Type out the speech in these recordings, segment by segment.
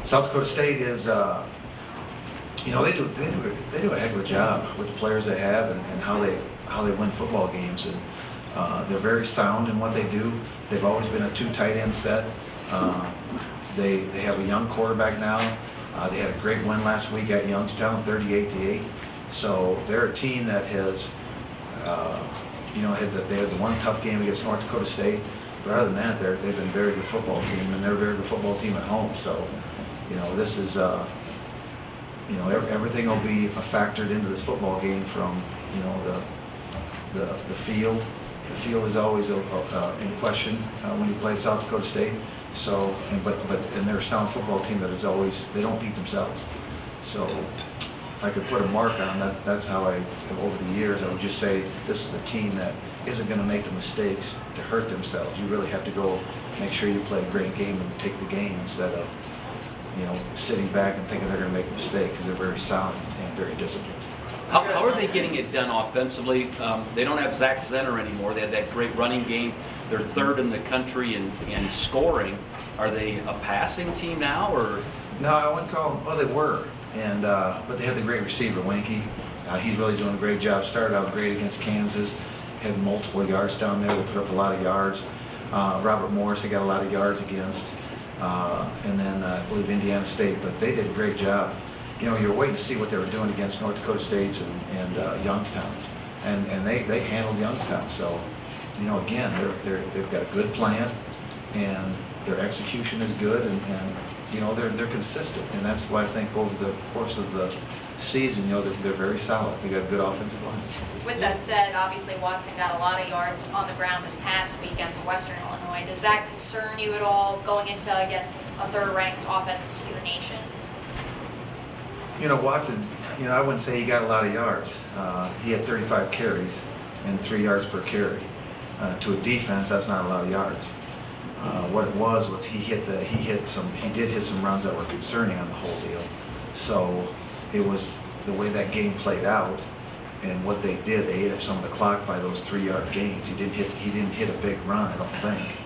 South Dakota State is, you know, they do a heck of a job with the players they have and how they win football games, and they're very sound in what they do. They've always been a 2 tight end set. They have a young quarterback now. They had a great win last week at Youngstown, 38-8. So they're a team that has, you know, they had the one tough game against North Dakota State. But other than that, they've been a very good football team, and they're a very good football team at home. So, you know, this is, you know, everything will be factored into this football game, from, you know, the field. The field is always in question when you play South Dakota State. So, and they're a sound football team that is always, they don't beat themselves. So, if I could put a mark on, that's how over the years, I would just say this is a team that isn't going to make the mistakes to hurt themselves. You really have to go make sure you play a great game and take the game, instead of, you know, sitting back and thinking they're going to make a mistake, because they're very sound and very disciplined. How are they getting it done offensively? They don't have Zach Zenner anymore. They had that great running game. They're 3rd in the country in scoring. Are they a passing team now, or? No, I wouldn't call them. Well, they were, and but they had the great receiver, Winky. He's really doing a great job. Started out great against Kansas. Had multiple yards down there. They put up a lot of yards. Robert Morris, they got a lot of yards against. And then I believe Indiana State, but they did a great job. You know, you're waiting to see what they were doing against North Dakota State's and Youngstown's, and they handled Youngstown. So, you know, again, they've got a good plan, and their execution is good, and you know, they're consistent, and that's why I think over the course of the season, you know, they're very solid. They got a good offensive line. With that said, obviously Watson got a lot of yards on the ground this past weekend for Western Illinois. Does that concern you at all going into against a 3rd-ranked offense in the nation? You know, Watson, you know, I wouldn't say he got a lot of yards. He had 35 carries and 3 yards per carry. To a defense, that's not a lot of yards. What it was he did hit some runs that were concerning on the whole deal. So it was the way that game played out, and what they did, they ate up some of the clock by those 3-yard gains. He didn't hit a big run, I don't think,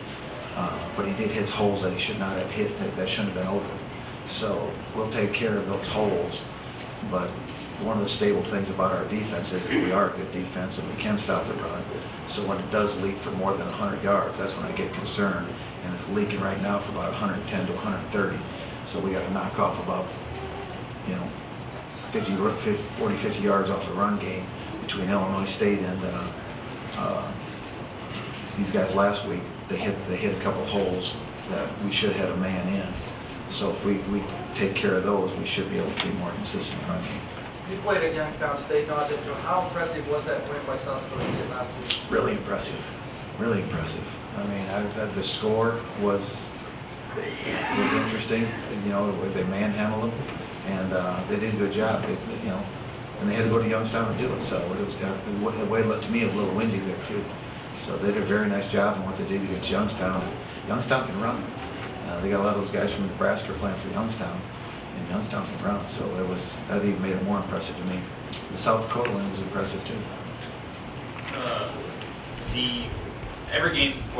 but he did hit holes that he should not have hit, that shouldn't have been open. So we'll take care of those holes. But one of the stable things about our defense is that we are a good defense, and we can stop the run. So when it does leak for more than 100 yards, that's when I get concerned. And it's leaking right now for about 110 to 130. So we got to knock off about, you know, 40, 50 yards off the run game between Illinois State and these guys last week. They hit a couple holes that we should have had a man in. So if we take care of those, we should be able to be more consistent in running. You played at Youngstown State, not different. How impressive was that win by South Dakota State last week? Really impressive. Really impressive. I mean, the score was interesting. You know, they manhandled them, and they did a good job. You know, and they had to go to Youngstown to do it. So it was the way it looked to me, it was a little windy there too. So they did a very nice job in what they did against Youngstown. Youngstown can run. They got a lot of those guys from Nebraska playing for Youngstown, and Youngstown can run. So that even made it more impressive to me. The South Dakota win was impressive too. Every game's important.